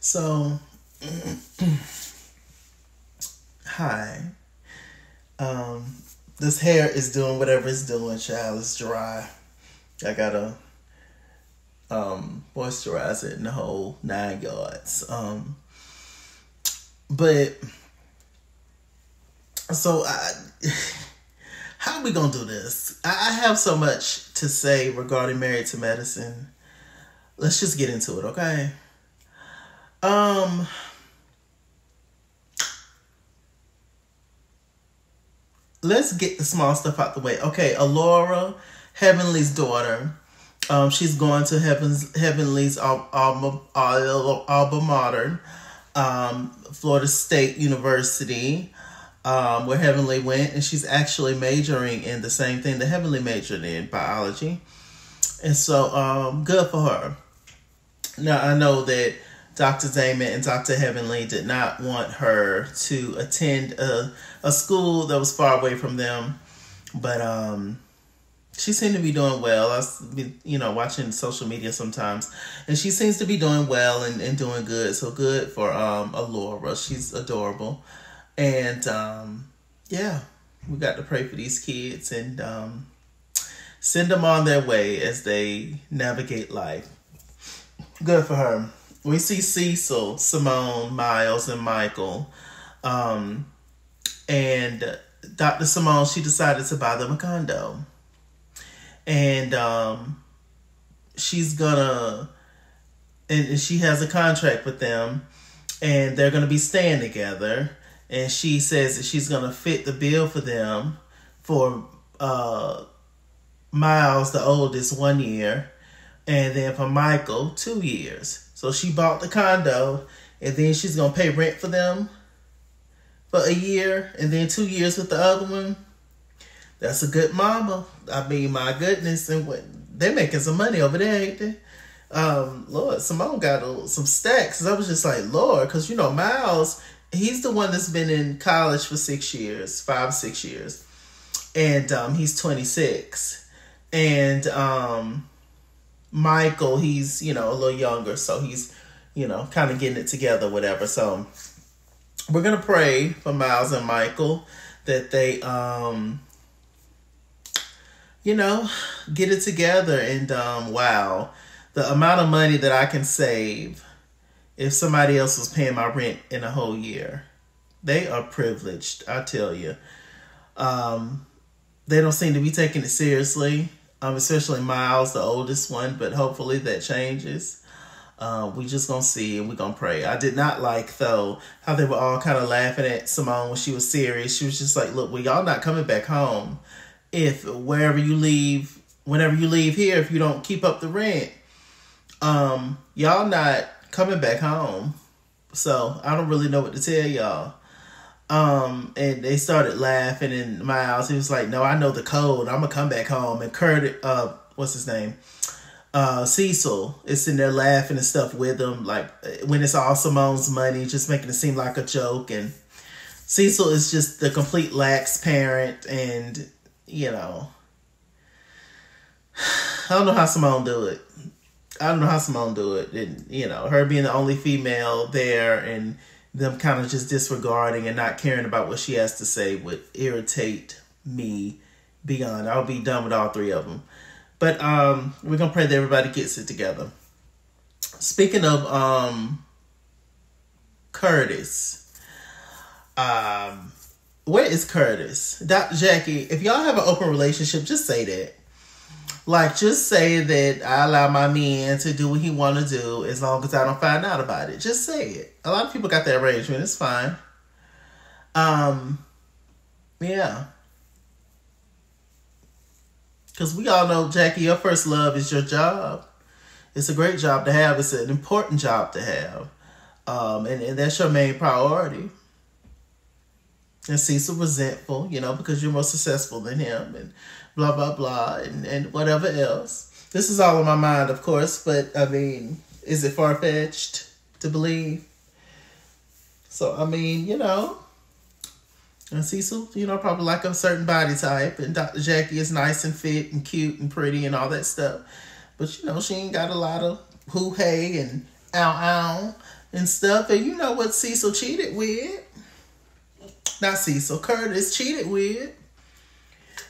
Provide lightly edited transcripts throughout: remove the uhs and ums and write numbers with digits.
So, hi. This hair is doing whatever it's doing, child. It's dry. I gotta moisturize it in the whole 9 yards. But so how are we gonna do this? I have so much to say regarding Married to Medicine. Let's just get into it, okay? Let's get the small stuff out the way. Okay, Alora, Heavenly's daughter. She's going to Heavenly's alma mater, Florida State University, where Heavenly went, and she's actually majoring in the same thing that Heavenly majored in, biology. And so, good for her. Now, I know that Dr. Damon and Dr. Heavenly did not want her to attend a school that was far away from them, but she seemed to be doing well. I've been, watching social media sometimes, and she seems to be doing well and doing good. So good for Alora. She's adorable, and yeah, we got to pray for these kids and send them on their way as they navigate life. Good for her. We see Cecil, Simone, Miles, and Michael. And Dr. Simone, she decided to buy them a condo. And she's gonna, and she has a contract with them, and they're gonna be staying together. And she says that she's gonna fit the bill for them for Miles, the oldest, 1 year, and then for Michael, 2 years. So she bought the condo, and then she's going to pay rent for them for a year, and then 2 years with the other one. That's a good mama. I mean, my goodness. And they're making some money over there, ain't they? Lord, Simone got some stacks. I was just like, Lord, because, Miles, he's the one that's been in college for 6 years, 5, 6 years. And he's 26. And Michael, he's, a little younger, so he's, kind of getting it together, whatever. So we're going to pray for Miles and Michael that they, get it together. And, wow, the amount of money that I can save if somebody else was paying my rent in a whole year. They are privileged, I tell you. They don't seem to be taking it seriously. Especially Miles, the oldest one, but hopefully that changes. We just gonna see and we gonna pray. I did not like, though, how they were all kind of laughing at Simone when she was serious. She was just like, look, well, y'all not coming back home if whenever you leave here, if you don't keep up the rent, y'all not coming back home. So I don't really know what to tell y'all. And they started laughing, and Miles, he was like, no, I know the code. I'm gonna come back home. And Kurt, what's his name? Cecil is sitting there laughing and stuff with him, like when it's all Simone's money, just making it seem like a joke. And Cecil is just the complete lax parent, and I don't know how Simone do it. And her being the only female there, and them kind of just disregarding and not caring about what she has to say would irritate me beyond. I'll be done with all three of them. But we're going to pray that everybody gets it together. Speaking of Curtis, where is Curtis? Dr. Jackie, if y'all have an open relationship, just say that. Like, just say that I allow my man to do what he want to do as long as I don't find out about it. Just say it. A lot of people got that arrangement. It's fine. Yeah. Because we all know, Jackie, your first love is your job. It's a great job to have. It's an important job to have. And that's your main priority. And Cecil resentful, because you're more successful than him, and blah, blah, blah, and whatever else. This is all in my mind, of course, but, I mean, is it far-fetched to believe? So, I mean, and Cecil, probably like a certain body type, and Dr. Jackie is nice and fit and cute and pretty and all that stuff. But, she ain't got a lot of hoo-hey and ow-ow and stuff. And you know what Cecil cheated with? Not Cecil, Curtis cheated with.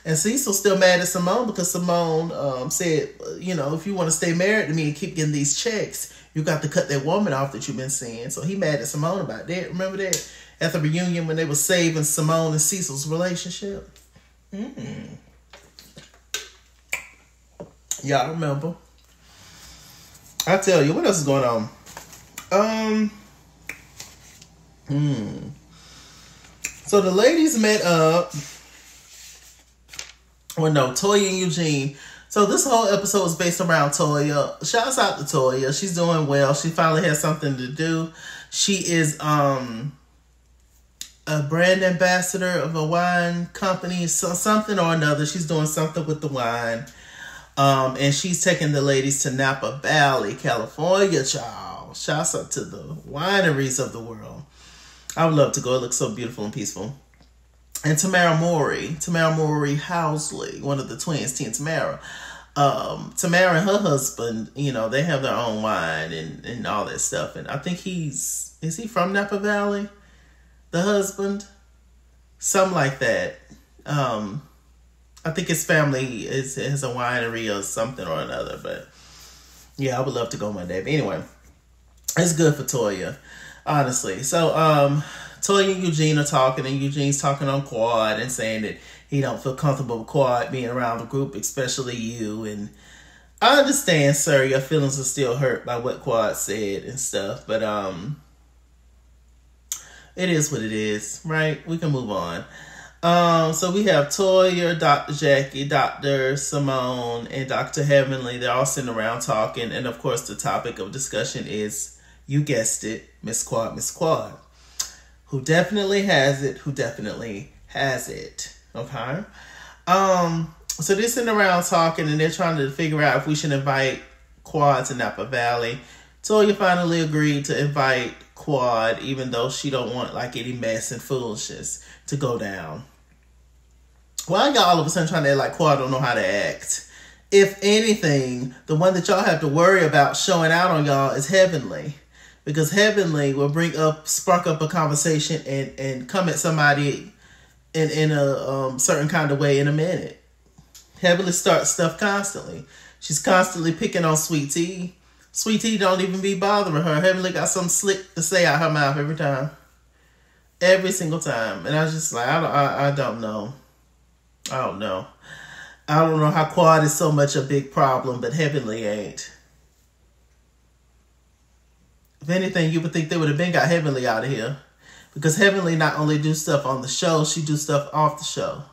And Cecil's still mad at Simone because Simone said, you know, if you want to stay married to me and keep getting these checks, you got to cut that woman off that you've been seeing. So he mad at Simone about that. Remember that? At the reunion when they were saving Simone and Cecil's relationship? Y'all remember? I tell you, what else is going on? So the ladies met up. Well, no, Toya and Eugene. So this whole episode is based around Toya. Shouts out to Toya. She's doing well. She finally has something to do. She is a brand ambassador of a wine company, so something or another. She's doing something with the wine. And she's taking the ladies to Napa Valley, California, child. Shouts out to the wineries of the world. I would love to go. It looks so beautiful and peaceful. And Tamara Mowry Housley, one of the twins, Tia and Tamara. Tamara and her husband, you know, they have their own wine and all that stuff. And I think is he from Napa Valley? The husband? Something like that. I think his family has a winery or something or another. But yeah, I would love to go one day. But anyway, it's good for Toya, honestly. So, Toya and Eugene are talking, and Eugene's talking on Quad and saying that he don't feel comfortable with Quad being around the group, especially you. And I understand, sir, your feelings are still hurt by what Quad said and stuff, but it is what it is, right? We can move on. So we have Toya, Dr. Jackie, Dr. Simone, and Dr. Heavenly. They're all sitting around talking, and of course the topic of discussion is, you guessed it, Miss Quad. Who definitely has it, okay? So they're sitting around talking, and they're trying to figure out if we should invite Quad to Napa Valley. Toya finally agreed to invite Quad, even though she don't want like any mess and foolishness to go down. Why y'all all of a sudden trying to act like Quad don't know how to act? If anything, the one that y'all have to worry about showing out on y'all is Heavenly. Because Heavenly will spark up a conversation and come at somebody in a certain kind of way in a minute. Heavenly starts stuff constantly. She's constantly picking on Sweet Tea. Sweet Tea don't even be bothering her. Heavenly got something slick to say out her mouth every time. Every single time. And I was just like, I don't know. I don't know. I don't know how Quad is so much a big problem, but Heavenly ain't. If anything, you would think they would have got Heavenly out of here. Because Heavenly not only do stuff on the show, she do stuff off the show.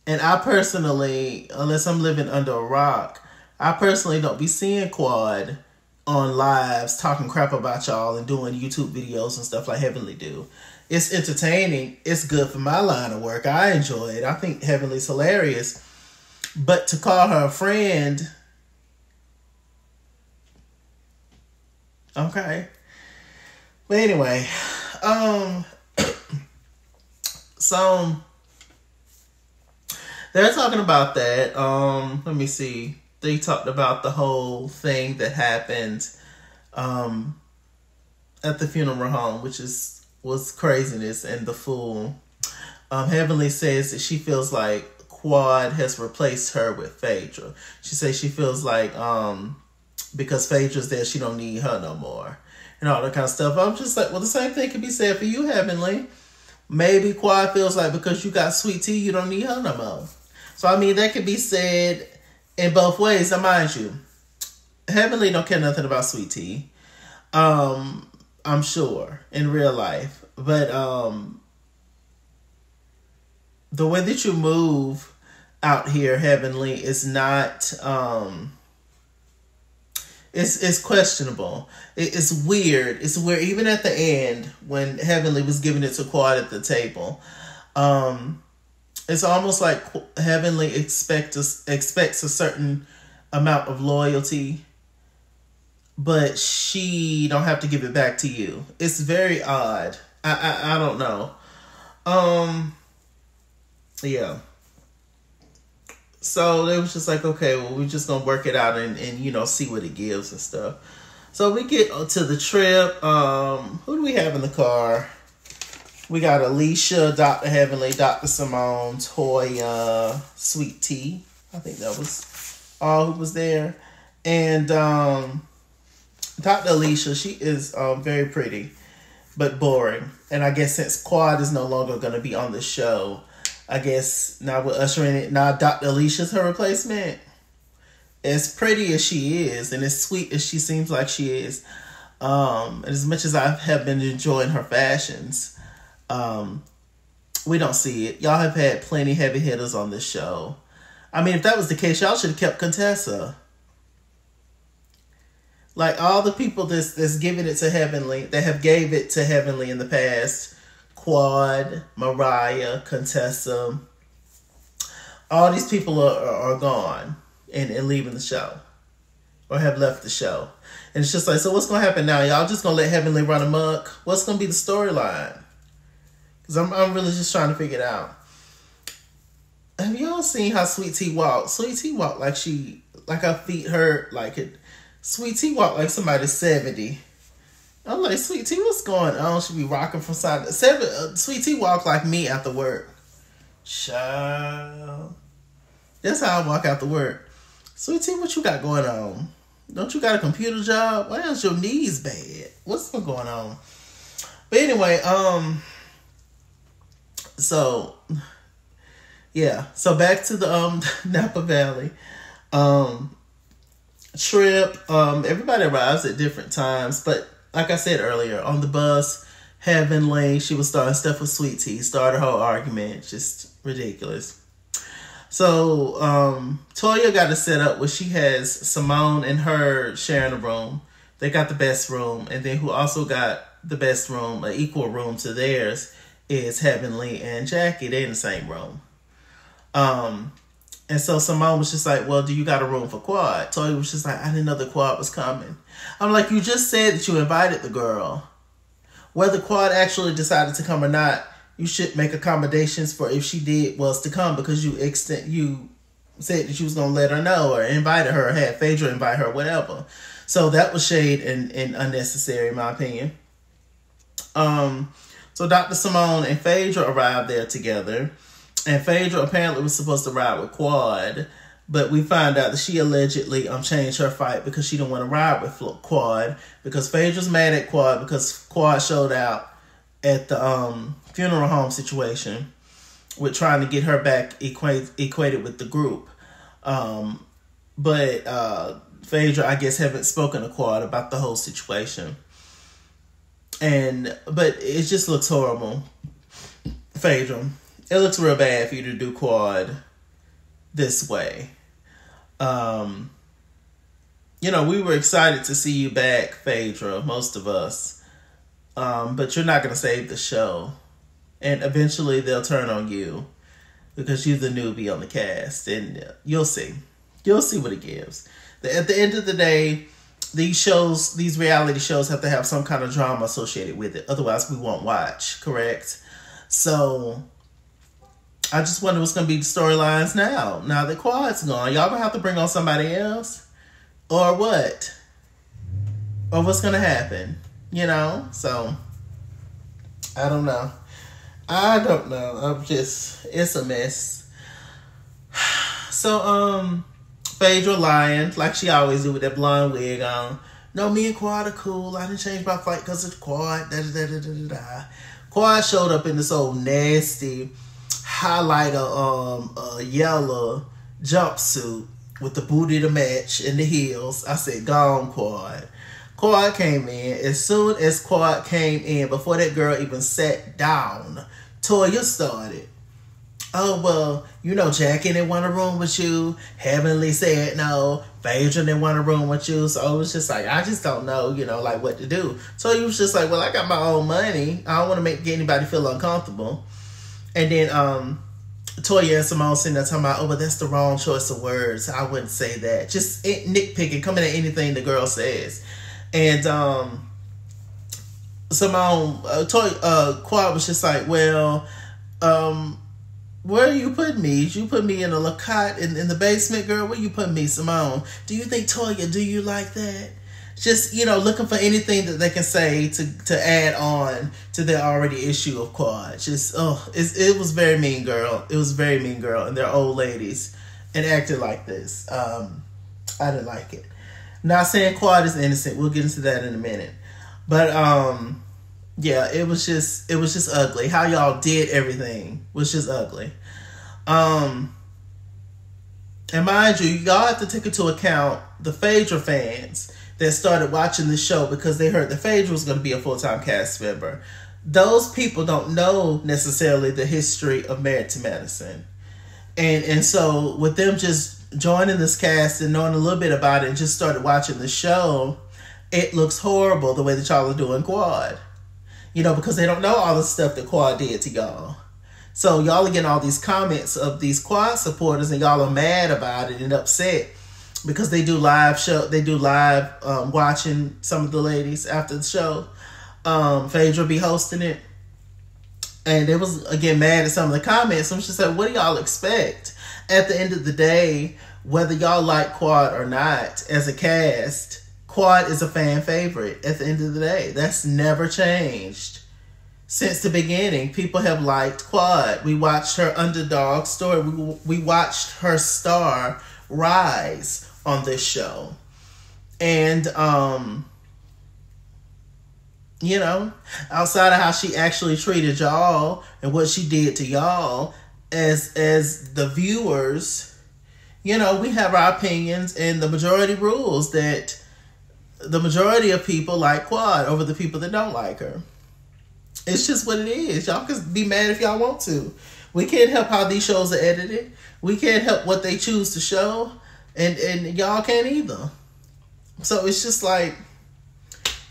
And I personally, unless I'm living under a rock, I personally don't be seeing Quad on lives talking crap about y'all and doing YouTube videos and stuff like Heavenly do. It's entertaining. It's good for my line of work. I enjoy it. I think Heavenly's hilarious. But to call her a friend... Okay. But anyway, so they're talking about that. Let me see. They talked about the whole thing that happened at the funeral home, which was craziness and the fool. Heavenly says that she feels like Quad has replaced her with Phaedra. She says she feels like because Phaedra's there, she don't need her no more. And all that kind of stuff. I'm just like, well, the same thing can be said for you, Heavenly. Maybe Quad feels like because you got Sweet Tea, you don't need her no more. So, I mean, that could be said in both ways. Now, mind you, Heavenly don't care nothing about Sweet Tea. I'm sure, in real life. But the way that you move out here, Heavenly, is not... It's questionable. It's weird. It's weird. Even at the end, when Heavenly was giving it to Quad at the table, it's almost like Heavenly expects a certain amount of loyalty, but she don't have to give it back to you. It's very odd. I don't know. Yeah. So they was just like, okay, well, we're just gonna work it out and see what it gives and stuff. So we get to the trip. Who do we have in the car? We got Alicia, Dr. Heavenly, Dr. Simone, Toya, Sweet Tea. I think that was all who was there. And Dr. Alicia, she is very pretty, but boring. And I guess since Quad is no longer going to be on the show, I guess now we're ushering it. Now Dr. Alicia's her replacement. As pretty as she is, and as sweet as she seems like she is, and as much as I have been enjoying her fashions, we don't see it. Y'all have had plenty heavy hitters on this show. I mean, if that was the case, y'all should have kept Contessa. Like all the people that's giving it to Heavenly, that have gave it to Heavenly in the past, Quad, Mariah, Contessa, all these people are gone and leaving the show, or have left the show. And it's just like, so what's going to happen now? Y'all just going to let Heavenly run amok? What's going to be the storyline? Because I'm really just trying to figure it out. Have y'all seen how Sweet Tea walk? Sweet Tea walk like her feet hurt, like it. Sweet Tea walk like somebody's 70. I'm like, Sweet Tea, what's going on? She be rocking from side to side. Sweet Tea walk like me after work. Child. That's how I walk after work. Sweet Tea, what you got going on? Don't you got a computer job? Why is your knees bad? What's going on? But anyway, so yeah. So back to the Napa Valley. Trip. Everybody arrives at different times, but like I said earlier, on the bus, Heavenly, she was starting stuff with Sweet Tea, started her argument, just ridiculous. So Toya got a setup where she has Simone and her sharing a room. They got the best room, and then who also got the best room, an equal room to theirs, is Heavenly and Jackie. They in the same room. And so Simone was just like, well, do you got a room for Quad? Toya was just like, I didn't know the Quad was coming. I'm like, you just said that you invited the girl. Whether Quad actually decided to come or not, you should make accommodations for if she did was to come, because you said that you was going to let her know or invited her or had Phaedra invite her, whatever. So that was shade and unnecessary in my opinion. So Dr. Simone and Phaedra arrived there together. And Phaedra apparently was supposed to ride with Quad, but we find out that she allegedly changed her fight because she didn't want to ride with Quad, because Phaedra's mad at Quad because Quad showed out at the funeral home situation with trying to get her back equated with the group. But Phaedra, I guess, haven't spoken to Quad about the whole situation. But it just looks horrible. Phaedra, it looks real bad for you to do Quad this way. We were excited to see you back, Phaedra, most of us. But you're not going to save the show. And eventually they'll turn on you because you're the newbie on the cast. And you'll see. You'll see what it gives. At the end of the day, these reality shows have to have some kind of drama associated with it. Otherwise, we won't watch, correct? So I just wonder what's going to be the storylines now that Quad's gone. Y'all going to have to bring on somebody else? Or what? Or what's going to happen? So I don't know. It's a mess. So, Phaedra lying, like she always do with that blonde wig on. No, me and Quad are cool. I didn't change my fight because of Quad. Quad showed up in this old nasty highlighter, yellow jumpsuit with the booty to match and the heels. I said, gone, Quad. Quad came in. As soon as Quad came in, before that girl even sat down, Toya started. Oh, well, Jackie didn't want a room with you. Heavenly said no. Phaedra didn't want a room with you. So it was just like, I just don't know, what to do. So he was just like, well, I got my own money. I don't want to make anybody feel uncomfortable. And then Toya and Simone sitting there talking about, oh, but that's the wrong choice of words. I wouldn't say that. Just nitpicking, coming at anything the girl says. And Simone, Quad was just like, well, where you put me? You put me in a cot in the basement, girl? Where you put me, Simone? Do you think, Toya, do you like that? just, looking for anything that they can say to add on to their already issue of Quad. Just, it was very mean, girl. It was very mean, girl. And they're old ladies and acted like this. I didn't like it. Not saying Quad is innocent. We'll get into that in a minute. But, yeah, it was just ugly. How y'all did everything was just ugly. And mind you, y'all have to take into account the Phaedra fans that started watching the show because they heard that Phaedra was going to be a full-time cast member. Those people don't know necessarily the history of Married to Medicine. And so with them just joining this cast and knowing a little bit about it and just started watching the show, it looks horrible the way that y'all are doing Quad. Because they don't know all the stuff that Quad did to y'all. So y'all are getting all these comments of these Quad supporters and y'all are mad about it and upset because they do live watching some of the ladies after the show. Phaedra be hosting it. And they was, again, mad at some of the comments. I'm just like, what do y'all expect? At the end of the day, whether y'all like Quad or not, as a cast, Quad is a fan favorite at the end of the day. That's never changed. Since the beginning, people have liked Quad. We watched her underdog story. We watched her star rise on this show. And, outside of how she actually treated y'all and what she did to y'all as the viewers, we have our opinions, and the majority rules that the majority of people like Quad over the people that don't like her. It's just what it is. Y'all can be mad if y'all want to. We can't help how these shows are edited. We can't help what they choose to show. And y'all can't either. So it's just like,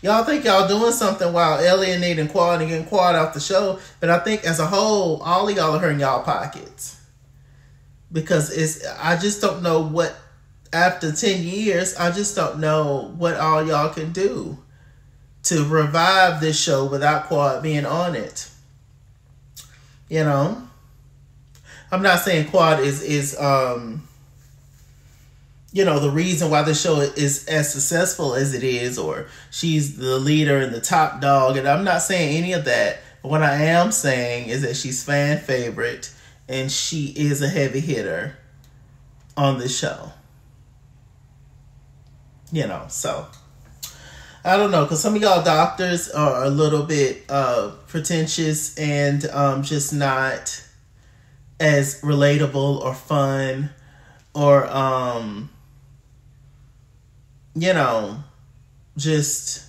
y'all think y'all doing something while alienating Quad and getting Quad off the show. But I think as a whole, all of y'all are hurting y'all pockets. Because I just don't know what, after 10 years, I just don't know what all y'all can do to revive this show without Quad being on it. I'm not saying Quad is the reason why the show is as successful as it is, or she's the leader and the top dog. And I'm not saying any of that. But what I am saying is that she's fan favorite and she is a heavy hitter on this show. So I don't know, because some of y'all doctors are a little bit pretentious and just not as relatable or fun or, just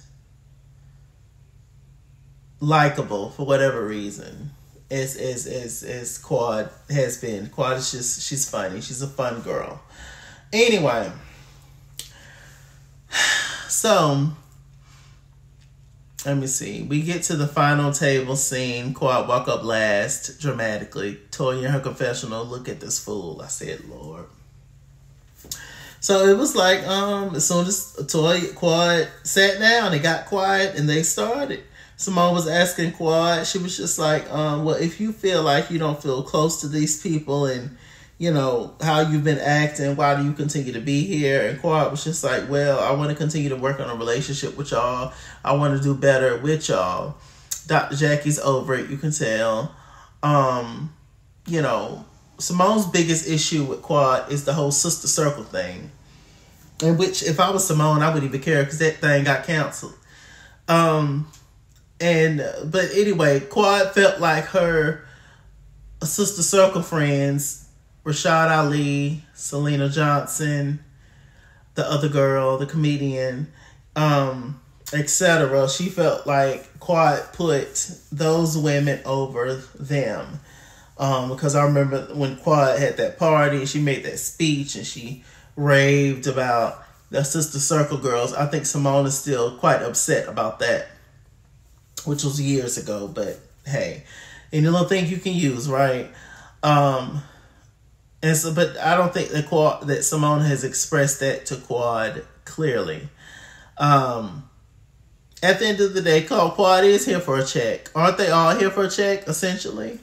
likable for whatever reason. As Quad has been. Quad is just, she's funny. She's a fun girl. Anyway, so let me see. We get to the final table scene. Quad walk up last, dramatically. Toya in her confessional, look at this fool. I said, Lord. So it was like, as soon as Quad sat down, it got quiet and they started. Simone was asking Quad, she was just like, well, if you feel like you don't feel close to these people and, how you've been acting, why do you continue to be here? And Quad was just like, well, I want to continue to work on a relationship with y'all. I want to do better with y'all. Dr. Jackie's over it, you can tell. Simone's biggest issue with Quad is the whole sister circle thing. In which, if I was Simone, I wouldn't even care because that thing got canceled. But anyway, Quad felt like her sister circle friends, Rashad Ali, Selena Johnson, the other girl, the comedian, etc. She felt like Quad put those women over them. Because I remember when Quad had that party, she made that speech and she raved about the sister circle girls. I think Simone is still quite upset about that, which was years ago, but hey, any little thing you can use, right? And so, but I don't think that Simone has expressed that to Quad clearly. At the end of the day, Quad is here for a check. Aren't they all here for a check, essentially?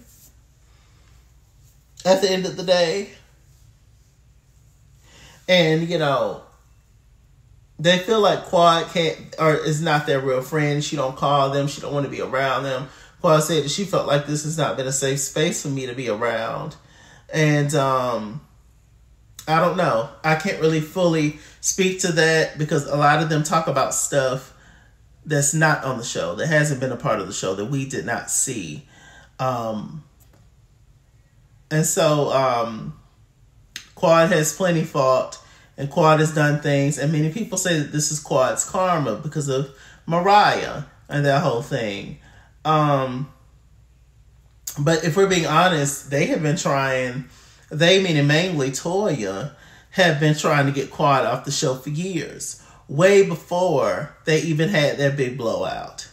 At the end of the day. And, they feel like Quad can't, or is not their real friend. She don't call them. She don't want to be around them. Quad said that she felt like this has not been a safe space for me to be around. And I don't know. I can't really fully speak to that because a lot of them talk about stuff that's not on the show, that hasn't been a part of the show, that we did not see. And so Quad has plenty fault, and Quad has done things, and many people say that this is Quad's karma because of Mariah and that whole thing. But if we're being honest, they have been trying, they meaning mainly Toya, have been trying to get Quad off the show for years, way before they even had their big blowout.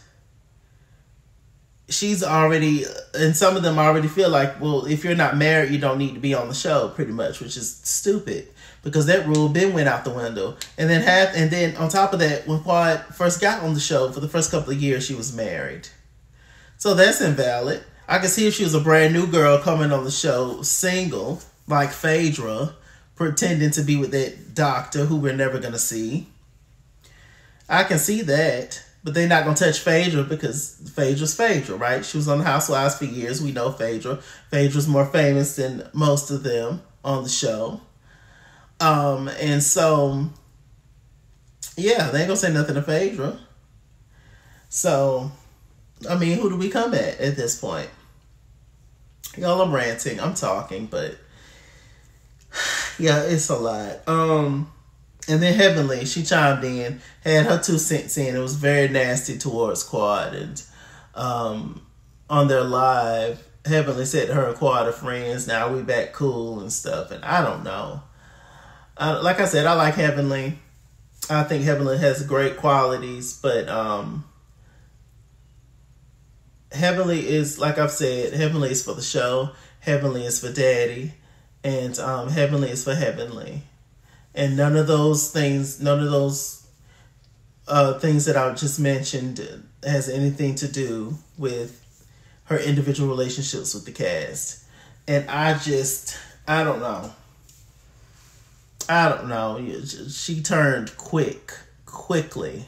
She's already, and some of them already feel like, well, if you're not married, you don't need to be on the show, pretty much, which is stupid because that rule been went out the window. And then on top of that, when Quad first got on the show, for the first couple of years, she was married. So that's invalid. I could see if she was a brand new girl coming on the show, single, like Phaedra, pretending to be with that doctor who we're never going to see. I can see that. But they're not going to touch Phaedra because Phaedra's Phaedra, right? She was on the Housewives for years. We know Phaedra. Phaedra's more famous than most of them on the show. And so, yeah, they ain't going to say nothing to Phaedra. So, I mean, who do we come at this point? Y'all, I'm ranting. I'm talking, but yeah, it's a lot. And then Heavenly, she chimed in, had her 2 cents in. It was very nasty towards Quad. And on their live, Heavenly said her and Quad are friends. Now we back cool and stuff. And I don't know. Like I said, I like Heavenly. I think Heavenly has great qualities. But Heavenly is, like I've said, Heavenly is for the show. Heavenly is for Daddy. And Heavenly is for Heavenly. And none of those things that I just mentioned has anything to do with her individual relationships with the cast. And I don't know. She turned quickly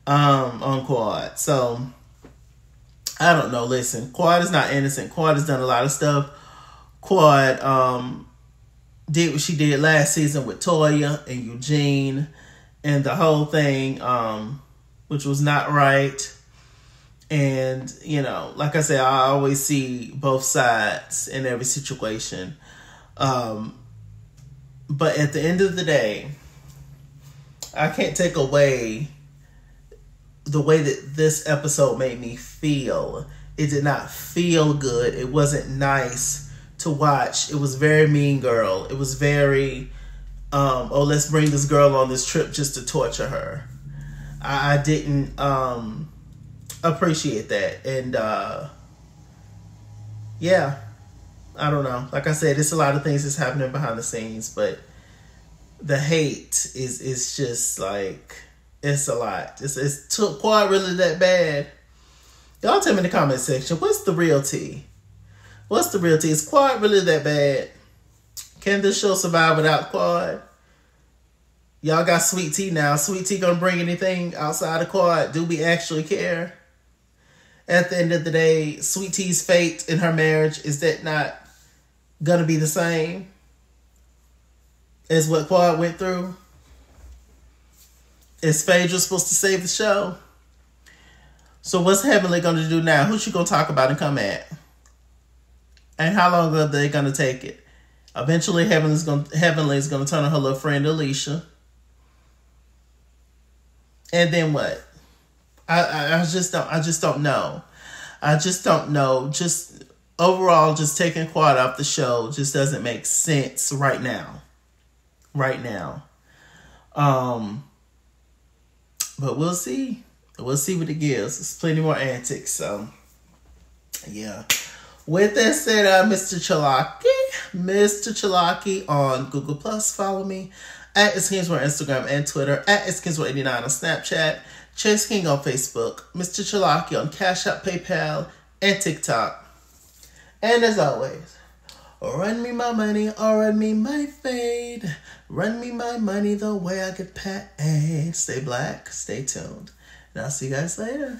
on Quad. So, I don't know. Listen, Quad is not innocent. Quad has done a lot of stuff. Quad, did what she did last season with Toya and Eugene and the whole thing, which was not right. And, you know, like I said, I always see both sides in every situation. But at the end of the day, I can't take away the way that this episode made me feel. It did not feel good. It wasn't nice to watch. It was very Mean Girl. It was very, let's bring this girl on this trip just to torture her. I didn't appreciate that. And yeah, I don't know. Like I said, it's a lot of things that's happening behind the scenes, but the hate is just like, it's a lot. It's quite really that bad. Y'all tell me in the comment section, what's the real tea? What's the real tea? Is Quad really that bad? Can this show survive without Quad? Y'all got Sweet Tea now. Sweet Tea gonna bring anything outside of Quad? Do we actually care? At the end of the day, Sweet Tea's fate in her marriage, is that not gonna be the same as what Quad went through? Is Phaedra supposed to save the show? So what's Heavenly gonna do now? Who's she gonna talk about and come at? And how long are they going to take it? Eventually, Heavenly is going to turn on her little friend Alicia. And then what? I just don't know. I just don't know. Just overall, just taking Quad off the show just doesn't make sense right now. Right now. But we'll see. We'll see what it gives. There's plenty more antics. So, yeah. With that said, MrChalaki on Google Plus. Follow me at @SKingsWorld on Instagram and Twitter, at @SKingsWorld89 on Snapchat, Chase King on Facebook, MrChalaki on Cash App, PayPal, and TikTok. And as always, Run me my money or run me my fade. Run me my money the way I get paid. Stay black, stay tuned. And I'll see you guys later.